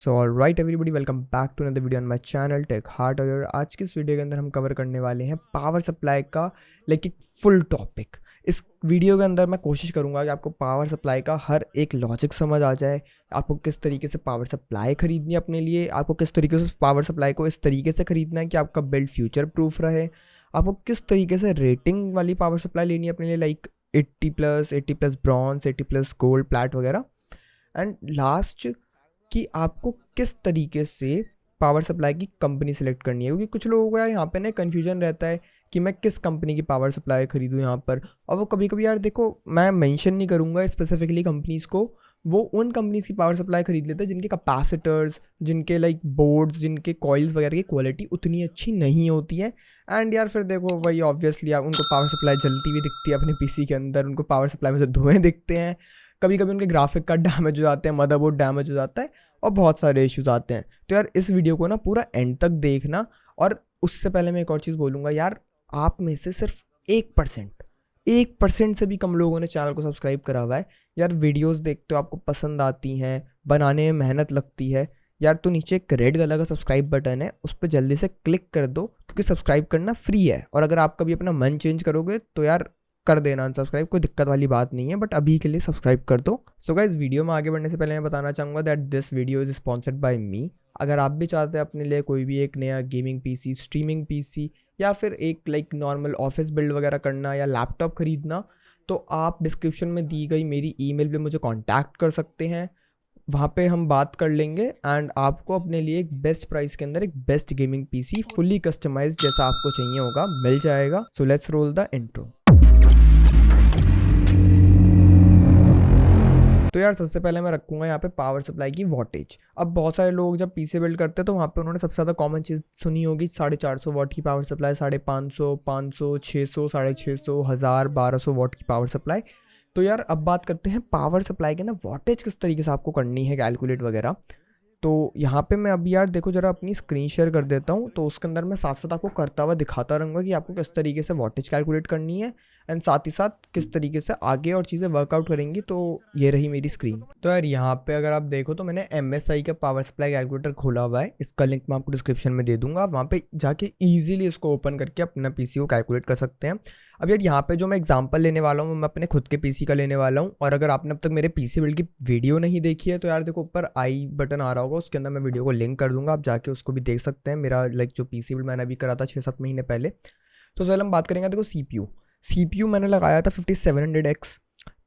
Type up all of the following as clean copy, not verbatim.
So alright everybody, welcome back to another video on my channel tech heart. और आज की इस video के अंदर हम कवर करने वाले हैं पावर सप्लाई का एक फुल टॉपिक। इस वीडियो के अंदर मैं कोशिश करूंगा कि आपको पावर सप्लाई का हर एक लॉजिक समझ आ जाए, आपको किस तरीके से पावर सप्लाई खरीदनी है अपने लिए, आपको किस तरीके से पावर सप्लाई को इस तरीके से खरीदना है कि आपका बिल्ड फ्यूचर प्रूफ रहे, आपको किस तरीके से रेटिंग वाली पावर सप्लाई लेनी है अपने लिए, लाइक 80+ ब्रॉन्ज, 80+ गोल्ड, प्लैट वगैरह। एंड लास्ट कि आपको किस तरीके से पावर सप्लाई की कंपनी सेलेक्ट करनी है, क्योंकि कुछ लोगों को यार यहाँ पे ना कन्फ्यूजन रहता है कि मैं किस कंपनी की पावर सप्लाई खरीदूँ यहाँ पर। और वो कभी कभी यार देखो, मैं मेंशन नहीं करूँगा स्पेसिफिकली कंपनीज़ को, वो उन कंपनीज की पावर सप्लाई खरीद लेते हैं जिनके कैपेसिटर्स, जिनके बोर्ड्स, जिनके कॉइल्स वगैरह की क्वालिटी उतनी अच्छी नहीं होती है। एंड यार फिर देखो वही ऑब्वियसली उनको पावर सप्लाई जलती हुई दिखती है अपने पीसी के अंदर, उनको पावर सप्लाई में से धुएँ दिखते हैं, कभी कभी उनके ग्राफिक कार्ड डैमेज हो जाते हैं, मदरबोर्ड डैमेज हो जाता है और बहुत सारे इश्यूज आते हैं। तो यार इस वीडियो को ना पूरा एंड तक देखना। और उससे पहले मैं एक और चीज़ बोलूँगा, यार आप में से सिर्फ 1% से भी कम लोगों ने चैनल को सब्सक्राइब करा हुआ है। यार वीडियोस देखते हो, आपको पसंद आती हैं, बनाने में मेहनत लगती है, यार तो नीचे एक रेड कलर का सब्सक्राइब बटन है, उस पर जल्दी से क्लिक कर दो, क्योंकि सब्सक्राइब करना फ्री है। और अगर आप कभी अपना मन चेंज करोगे तो यार कर देना अनसब्सक्राइब, कोई दिक्कत वाली बात नहीं है, बट अभी के लिए सब्सक्राइब कर दो। सो गाइस, वीडियो में आगे बढ़ने से पहले मैं बताना चाहूँगा that this video is sponsored by me. अगर आप भी चाहते हैं अपने लिए कोई भी एक नया गेमिंग पीसी, स्ट्रीमिंग पीसी, या फिर एक नॉर्मल ऑफिस बिल्ड वगैरह करना या लैपटॉप खरीदना, तो आप डिस्क्रिप्शन में दी गई मेरी ईमेल पे मुझे कांटेक्ट कर सकते हैं। वहाँ पे हम बात कर लेंगे एंड आपको अपने लिए एक बेस्ट प्राइस के अंदर एक best gaming PC fully customize जैसा आपको चाहिए होगा मिल जाएगा। So let's roll the intro. तो यार सबसे पहले मैं रखूँगा यहाँ पे पावर सप्लाई की वॉटेज। अब बहुत सारे लोग जब पीसी बिल्ड करते हैं तो वहाँ पे उन्होंने सबसे ज़्यादा कॉमन चीज़ सुनी होगी 450 वॉट की पावर सप्लाई, 550, 500, 600, 650, 1000, 1200 वॉट की पावर सप्लाई। तो यार अब बात करते हैं पावर सप्लाई के ना वॉटेज किस तरीके से आपको करनी है कैलकुलेट वगैरह। तो यहाँ पे मैं अभी यार देखो जरा अपनी स्क्रीन शेयर कर देता हूँ, तो उसके अंदर मैं साथ साथ आपको करता हुआ दिखाता रहूँगा कि आपको किस तरीके से वॉटेज कैलकुलेट करनी है एंड साथ ही साथ किस तरीके से आगे और चीज़ें वर्कआउट करेंगी। तो ये रही मेरी स्क्रीन। तो यार यहाँ पे अगर आप देखो तो मैंने MSI का पावर सप्लाई कैलकुलेटर खोला हुआ है, इसका लिंक मैं आपको डिस्क्रिप्शन में दे दूंगा, वहाँ पे जाके ईजिली इसको ओपन करके अपना पीसी को कैलकुलेट कर सकते हैं। अब यार यहाँ पे जो मैं एग्जांपल लेने वाला हूँ मैं अपने खुद के पीसी का लेने वाला हूँ। और अगर आपने अब तक मेरे पीसी बिल्ड की वीडियो नहीं देखी है तो यार देखो ऊपर आई बटन आ रहा होगा, उसके अंदर मैं वीडियो को लिंक कर दूंगा, आप जाके उसको भी देख सकते हैं। मेरा जो पीसी बिल्ड मैंने अभी करा था 6-7 महीने पहले। तो चलो हम बात करेंगे, देखो CPU मैंने लगाया था 5700X।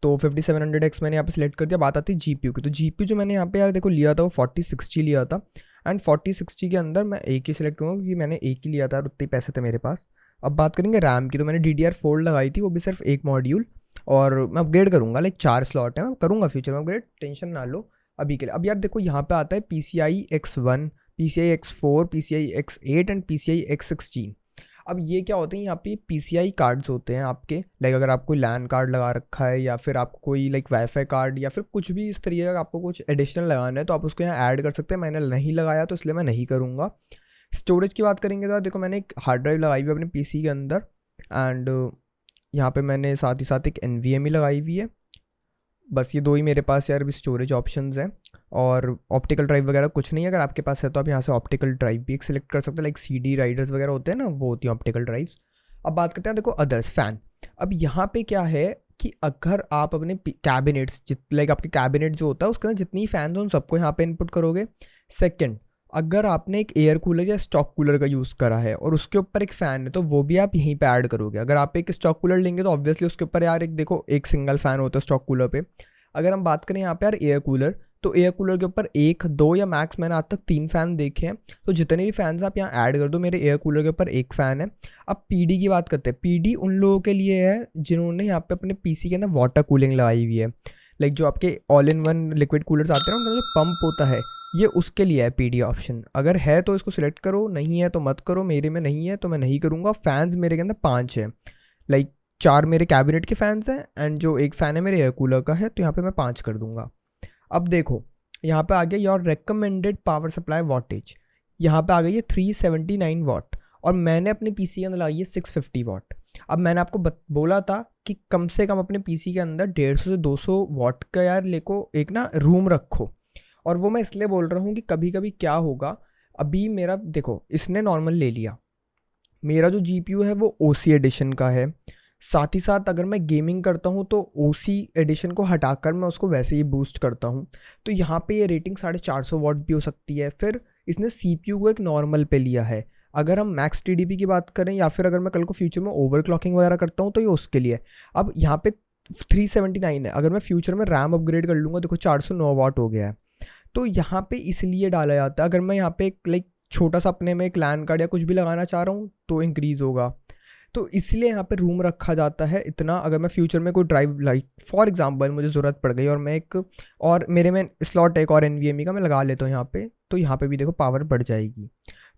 तो 5700X मैंने यहाँ पे सिलेक्ट कर दिया। बात आती है GPU की, तो GPU जो मैंने यहाँ पे यार देखो लिया था वो 4060 लिया था। एंड 4060 के अंदर मैं एक ही सिलेक्ट करूँगा क्योंकि मैंने एक ही लिया था और उतने पैसे थे मेरे पास। अब बात करेंगे रैम की, तो मैंने DDR4 लगाई थी, वो भी सिर्फ एक मॉड्यूल। और मैं अपग्रेड करूँगा, 4 स्लॉट है, मैं करूँगा फ्यूचर में अपग्रेड, टेंशन ना लो अभी के लिए। अब यार देखो यहाँ पे आता है PCI X1, PCI X4, PCI X8 and PCI X16। अब ये क्या होते हैं, यहाँ पे PCI कार्ड्स होते हैं आपके, अगर आप कोई लैन कार्ड लगा रखा है या फिर आपको कोई वाईफाई कार्ड या फिर कुछ भी इस तरीके का आपको कुछ एडिशनल लगाना है तो आप उसको यहाँ ऐड कर सकते हैं। मैंने नहीं लगाया तो इसलिए मैं नहीं करूँगा। स्टोरेज की बात करेंगे तो देखो मैंने एक हार्ड ड्राइव लगाई हुई है अपने पीसी के अंदर एंड यहाँ पे मैंने साथ ही साथ एक NVMe लगाई हुई है। बस ये दो ही मेरे पास यार अभी स्टोरेज ऑप्शंस हैं, और ऑप्टिकल ड्राइव वगैरह कुछ नहीं है। अगर आपके पास है तो आप यहाँ से ऑप्टिकल ड्राइव भी एक सिलेक्ट कर सकते हैं, CD राइडर्स वगैरह होते हैं ना, वो होती हैं ऑप्टिकल ड्राइव्स। अब बात करते हैं देखो अदर्स फैन। अब यहाँ पे क्या है कि अगर आप अपने कैबिनेट्स आपके कैबिनेट जो होता है उसके अंदर जितनी फैन हो उन सबको यहाँ पे इनपुट करोगे। सेकेंड, अगर आपने एक एयर कूलर या स्टॉक कूलर का यूज़ करा है और उसके ऊपर एक फ़ैन है तो वो भी आप यहीं पे ऐड करोगे। अगर आप एक स्टॉक कूलर लेंगे तो ऑब्वियसली उसके ऊपर यार एक सिंगल फ़ैन होता है स्टॉक कूलर पे। अगर हम बात करें यहाँ पे यार एयर कूलर, तो एयर कूलर के ऊपर 1, 2 या मैक्स मैंने आज तक 3 फ़ैन देखे हैं। तो जितने भी फ़ैन्स आप यहाँ ऐड कर दो, मेरे एयर कूलर के ऊपर 1 फ़ैन है। अब PD की बात करते हैं। PD उन लोगों के लिए है जिन्होंने यहाँ पे अपने PC के अंदर वाटर कूलिंग लगाई हुई है, जो आपके all in one liquid coolers आते हैं ना, उनका जो पंप होता है ये उसके लिए है PD ऑप्शन। अगर है तो इसको सिलेक्ट करो, नहीं है तो मत करो। मेरे में नहीं है तो मैं नहीं करूँगा। फैंस मेरे के अंदर 5 है, 4 मेरे कैबिनेट के फैंस हैं एंड जो एक फ़ैन है मेरे एयर कूलर का है, तो यहाँ पे मैं 5 कर दूंगा। अब देखो यहाँ पे आ गया your recommended power supply wattage, यहाँ पे आ गई है 379 वॉट और मैंने अपने पीसी के अंदर लगाई है 650 वॉट। अब मैंने आपको बोला था कि कम से कम अपने पीसी के अंदर 150 से 200 वॉट का यार एक ना रूम रखो। और वो मैं इसलिए बोल रहा हूँ कि कभी कभी क्या होगा, अभी मेरा देखो इसने नॉर्मल ले लिया, मेरा जो GPU है वो OC एडिशन का है, साथ ही साथ अगर मैं गेमिंग करता हूँ तो OC एडिशन को हटाकर मैं उसको वैसे ही बूस्ट करता हूँ, तो यहाँ पे ये रेटिंग 450 वाट भी हो सकती है। फिर इसने CPU को एक नॉर्मल पे लिया है। अगर हम मैक्स TDP की बात करें या फिर अगर मैं कल को फ्यूचर में ओवरक्लॉकिंग वगैरह करता हूँ तो ये उसके लिए। अब यहाँ पे 379 है, अगर मैं फ्यूचर में रैम अपग्रेड कर लूँगा, देखो 409 वाट हो गया है। तो यहाँ पे इसलिए डाला जाता है, अगर मैं यहाँ पे एक लाइक छोटा सा अपने में एक लैन कार्ड या कुछ भी लगाना चाह रहा हूँ तो इंक्रीज़ होगा, तो इसलिए यहाँ पे रूम रखा जाता है इतना। अगर मैं फ्यूचर में कोई ड्राइव लाइक फॉर एग्जांपल मुझे ज़रूरत पड़ गई और मैं एक और मेरे में स्लॉट एक और NVMe का मैं लगा लेता हूँ यहाँ पे, तो यहाँ पे भी देखो पावर बढ़ जाएगी।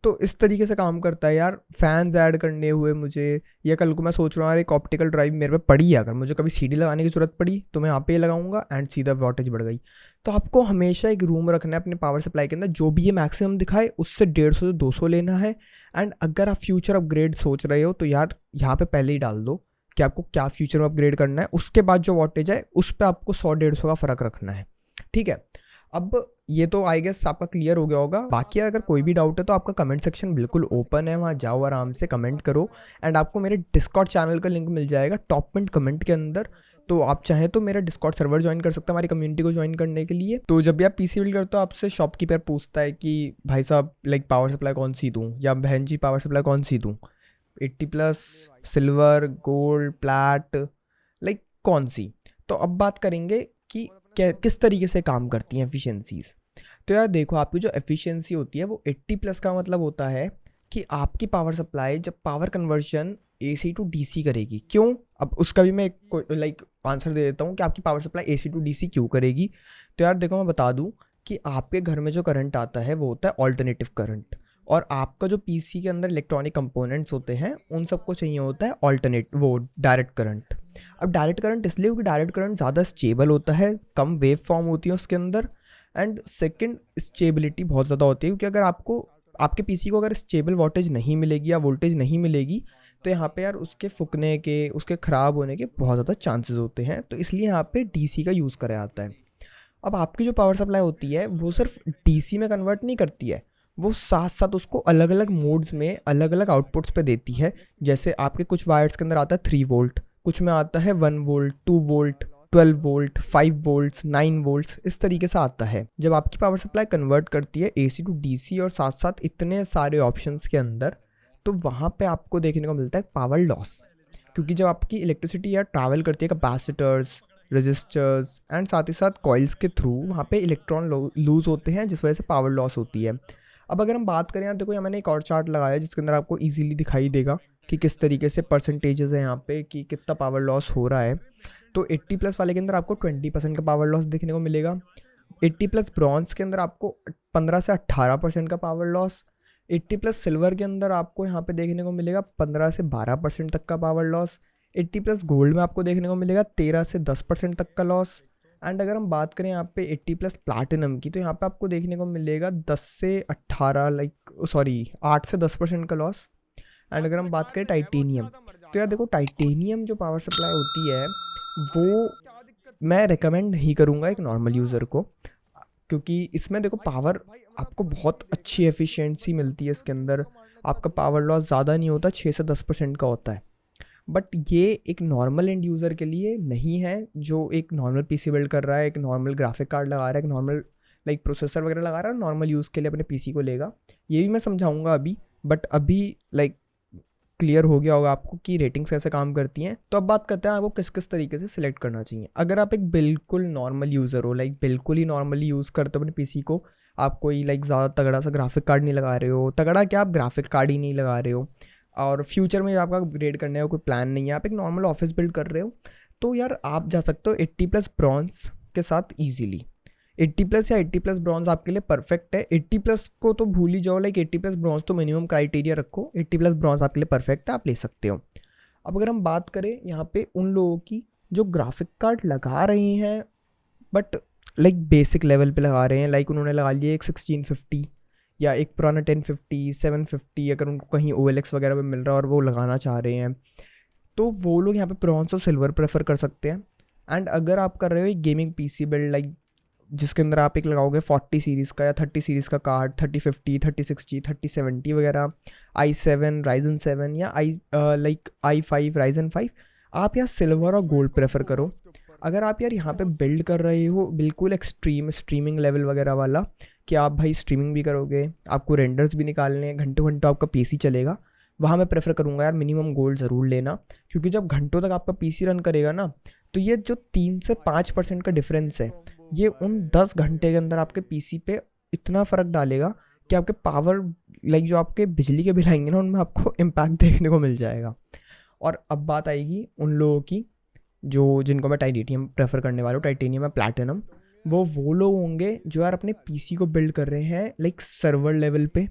तो इस तरीके से काम करता है यार। फैंस ऐड करने हुए मुझे, या कल को मैं सोच रहा हूँ यार एक ऑप्टिकल ड्राइव मेरे पे पड़ी है, अगर मुझे कभी CD लगाने की ज़रूरत पड़ी तो मैं यहाँ पे लगाऊंगा एंड सीधा वोल्टेज बढ़ गई। तो आपको हमेशा एक रूम रखना है अपने पावर सप्लाई के अंदर, जो भी ये मैक्सिमम दिखाए उससे 150 से 200 लेना है। एंड अगर आप फ्यूचर अपग्रेड सोच रहे हो तो यार यहाँ पे पहले ही डाल दो कि आपको क्या फ्यूचर में अपग्रेड करना है, उसके बाद जो वोल्टेज है उस पर आपको 100-150 का फ़र्क रखना है, ठीक है। अब ये तो आई गेस आपका क्लियर हो गया होगा। बाकी अगर कोई भी डाउट है तो आपका कमेंट सेक्शन बिल्कुल ओपन है, वहाँ जाओ आराम से कमेंट करो। एंड आपको मेरे डिस्कॉर्ड चैनल का लिंक मिल जाएगा टॉप पिन कमेंट के अंदर, तो आप चाहें तो मेरा डिस्कॉर्ड सर्वर ज्वाइन कर सकते हैं हमारी कम्युनिटी को ज्वाइन करने के लिए। तो जब भी आप PC बिल्ड करते हो आपसे शॉपकीपर पूछता है कि भाई साहब लाइक पावर सप्लाई कौन सी दूँ, या बहन जी पावर सप्लाई कौन सी दूँ, 80+, सिल्वर, गोल्ड, प्लैट, लाइक कौन सी। तो अब बात करेंगे कि किस तरीके से काम करती हैं एफिशिएंसीज़। तो यार देखो, आपकी जो एफिशिएंसी होती है वो 80+ का मतलब होता है कि आपकी पावर सप्लाई जब power conversion AC to DC करेगी। क्यों? अब उसका भी मैं एक आंसर दे देता हूँ कि आपकी power supply AC to DC क्यों करेगी। तो यार देखो, मैं बता दूँ कि आपके घर में जो करंट आता है वो होता है ऑल्टरनेटिव करंट, और आपका जो PC के अंदर इलेक्ट्रॉनिक कंपोनेंट्स होते हैं उन सबको चाहिए होता है डायरेक्ट करंट। अब डायरेक्ट करंट इसलिए क्योंकि डायरेक्ट करंट ज़्यादा स्टेबल होता है, कम वेव फॉर्म होती है उसके अंदर, एंड सेकंड स्टेबिलिटी बहुत ज़्यादा होती है, क्योंकि अगर आपके PC को अगर स्टेबल वोल्टेज नहीं मिलेगी या वोल्टेज नहीं मिलेगी तो यहाँ पे यार उसके फूकने के, उसके ख़राब होने के बहुत ज़्यादा चांसेस होते हैं। तो इसलिए यहाँ पे DC का यूज़ करा जाता है। अब आपकी जो पावर सप्लाई होती है वो सिर्फ DC में कन्वर्ट नहीं करती है, वो साथ साथ उसको अलग अलग मोड्स में अलग अलग आउटपुट्स पे देती है। जैसे आपके कुछ वायर्स के अंदर आता है 3 वोल्ट, कुछ में आता है 1 volt, 2 volt, 12 volt, 5 volts, 9 volts, इस तरीके से आता है। जब आपकी पावर सप्लाई कन्वर्ट करती है AC टू DC और साथ साथ इतने सारे ऑप्शंस के अंदर, तो वहाँ पे आपको देखने को मिलता है पावर लॉस, क्योंकि जब आपकी इलेक्ट्रिसिटी यार ट्रैवल करती है कैपेसिटर्स, रजिस्टर्स एंड साथ ही साथ कॉइल्स के थ्रू, वहाँ पे इलेक्ट्रॉन लूज़ होते हैं जिस वजह से पावर लॉस होती है। अब अगर हम बात करें यार, देखो यहाँ मैंने एक और चार्ट लगाया जिसके अंदर आपको इजीली दिखाई देगा कि किस तरीके से परसेंटेजेस है यहाँ पे कि कितना पावर लॉस हो रहा है। तो 80+ वाले के अंदर आपको 20% का पावर लॉस देखने को मिलेगा। 80+ ब्रॉन्ज के अंदर आपको 15 से 18% का पावर लॉस। 80+ सिल्वर के अंदर आपको यहाँ पे देखने को मिलेगा 15 से 12% तक का पावर लॉस। 80+ गोल्ड में आपको देखने को मिलेगा 13 से 10% तक का लॉस। एंड अगर हम बात करें यहाँ पे 80+ प्लैटिनम की, तो यहाँ पे आपको देखने को मिलेगा 8 से 10% का लॉस। एंड अगर हम बात करें टाइटेनियम, तो यार देखो टाइटेनियम जो पावर सप्लाई होती है वो मैं रेकमेंड नहीं करूँगा एक नॉर्मल यूज़र को, क्योंकि इसमें देखो पावर आपको बहुत अच्छी एफिशिएंसी मिलती है इसके अंदर, आपका पावर लॉस ज़्यादा नहीं होता, 6 से 10% का होता है। बट ये एक नॉर्मल एंड यूज़र के लिए नहीं है, जो एक नॉर्मल PC बिल्ड कर रहा है, एक नॉर्मल ग्राफिक कार्ड लगा रहा है, एक नॉर्मल प्रोसेसर वगैरह लगा रहा है, नॉर्मल यूज़ के लिए अपने PC को लेगा। ये भी मैं समझाऊंगा अभी, बट अभी क्लियर हो गया होगा आपको कि रेटिंग्स कैसे काम करती हैं। तो अब बात करते हैं आपको किस किस तरीके से सिलेक्ट करना चाहिए। अगर आप एक बिल्कुल नॉर्मल यूज़र हो, बिल्कुल ही नॉर्मली यूज़ करते हो अपने PC को, आप कोई ज़्यादा तगड़ा सा ग्राफिक कार्ड नहीं लगा रहे हो, तगड़ा क्या आप ग्राफिक कार्ड ही नहीं लगा रहे हो, और फ्यूचर में आपका अपग्रेड करने का कोई प्लान नहीं है, आप एक नॉर्मल ऑफिस बिल्ड कर रहे हो, तो यार आप जा सकते हो 80+ ब्रॉन्ज के साथ ईजिली। 80+ या 80+ ब्रॉन्ज आपके लिए परफेक्ट है। 80+ को तो भूल ही जाओ, 80+ ब्रॉन्ज तो मिनिमम क्राइटेरिया रखो, 80+ ब्रॉन्ज आपके लिए परफेक्ट है, आप ले सकते हो। अब अगर हम बात करें यहाँ पे उन लोगों की जो ग्राफिक कार्ड लगा रहे हैं बट बेसिक लेवल पे लगा रहे हैं, उन्होंने लगा लिया एक 1650 या एक पुराना 1050, 750, अगर उनको कहीं OLX वगैरह पे मिल रहा है और वो लगाना चाह रहे हैं, तो वो लोग यहाँ पे ब्रॉन्ज और सिल्वर प्रेफर कर सकते हैं। एंड अगर आप कर रहे हो एक गेमिंग PC बिल्ड जिसके अंदर आप एक लगाओगे 40 सीरीज़ का या 30 सीरीज़ का कार्ड, 3050, 3060, 3070 वगैरह, i7 Ryzen 7 या i5 Ryzen 5, आप यार सिल्वर और गोल्ड प्रेफर करो। अगर आप यार यहाँ पे बिल्ड कर रहे हो बिल्कुल एक्सट्रीम स्ट्रीमिंग लेवल वगैरह वाला, कि आप भाई स्ट्रीमिंग भी करोगे, आपको रेंडर्स भी निकालने हैं, घंटों घंटों आपका पीसी चलेगा, वहाँ मैं प्रेफर करूँगा यार मिनिमम गोल्ड ज़रूर लेना। क्योंकि जब घंटों तक आपका पीसी रन करेगा ना, तो ये जो 3 से 5% का डिफरेंस है, ये उन 10 घंटे के अंदर आपके पीसी पे इतना फ़र्क डालेगा कि आपके पावर जो आपके बिजली के बिल आएंगे ना, उनमें आपको इम्पैक्ट देखने को मिल जाएगा। और अब बात आएगी उन लोगों की जिनको मैं टाइटेनियम प्रेफर करने वाला हूँ, टाइटेनियम या प्लैटिनम। वो लोग होंगे जो यार अपने पीसी को बिल्ड कर रहे हैं सर्वर लेवल पे।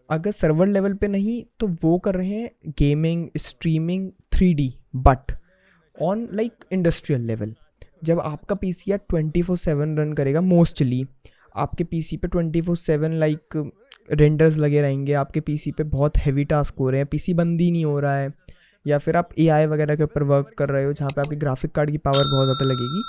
अगर सर्वर लेवल पे नहीं तो वो कर रहे हैं gaming, streaming, 3D, but on industrial level. जब आपका पीसी यार 24/7 रन करेगा, मोस्टली आपके पीसी पे 24/7 रेंडर्स लगे रहेंगे, आपके पीसी पे बहुत हैवी टास्क हो रहे हैं, पीसी बंद ही नहीं हो रहा है, या फिर आप AI वगैरह के ऊपर वर्क कर रहे हो जहाँ पे आपके ग्राफिक कार्ड की पावर बहुत ज़्यादा लगेगी,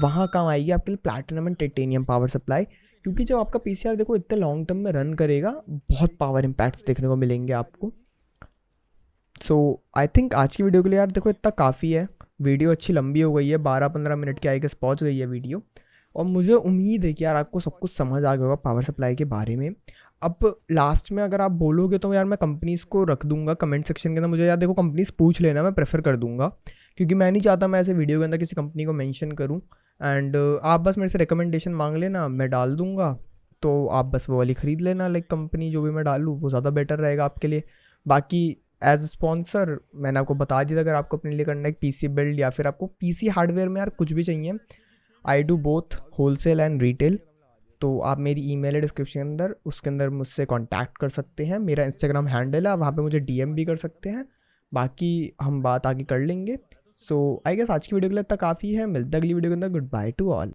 वहाँ काम आएगी आपके लिए platinum and titanium power supply. क्योंकि जब आपका पीसीआर देखो इतने लॉन्ग टर्म में रन करेगा, बहुत पावर इम्पैक्ट्स देखने को मिलेंगे आपको। सो आई थिंक आज की वीडियो के लिए यार देखो इतना काफ़ी है। वीडियो अच्छी लंबी हो गई है, 12-15 मिनट की आई गेस पहुँच गई है वीडियो। और मुझे उम्मीद है कि यार आपको सब कुछ समझ आ गया होगा पावर सप्लाई के बारे में। अब लास्ट में अगर आप बोलोगे तो यार मैं कंपनीज़ को रख दूंगा कमेंट सेक्शन के अंदर। मुझे यार देखो कंपनीज़ पूछ लेना, मैं प्रेफर कर दूंगा, क्योंकि मैं नहीं चाहता मैं ऐसे वीडियो के अंदर किसी कंपनी को मेंशन करूं। एंड आप बस मेरे से रिकमेंडेशन मांग लेना, मैं डाल दूंगा, तो आप बस वो वाली ख़रीद लेना। कंपनी जो भी मैं डालूँ वो ज़्यादा बेटर रहेगा आपके लिए। बाकी एज स्पॉन्सर मैंने आपको बता दिया, अगर आपको अपने लिए करना है पीसी बिल्ड या फिर आपको पीसी हार्डवेयर में यार कुछ भी चाहिए, I do both wholesale and retail. तो आप मेरी ईमेल है डिस्क्रिप्शन के अंदर, उसके अंदर मुझसे कांटेक्ट कर सकते हैं। मेरा इंस्टाग्राम हैंडल है, वहाँ पे मुझे DM भी कर सकते हैं। बाकी हम बात आगे कर लेंगे। सो आई गेस आज की वीडियो के लिए इतना काफ़ी है। मिलते हैं अगली वीडियो के अंदर। Good by two all.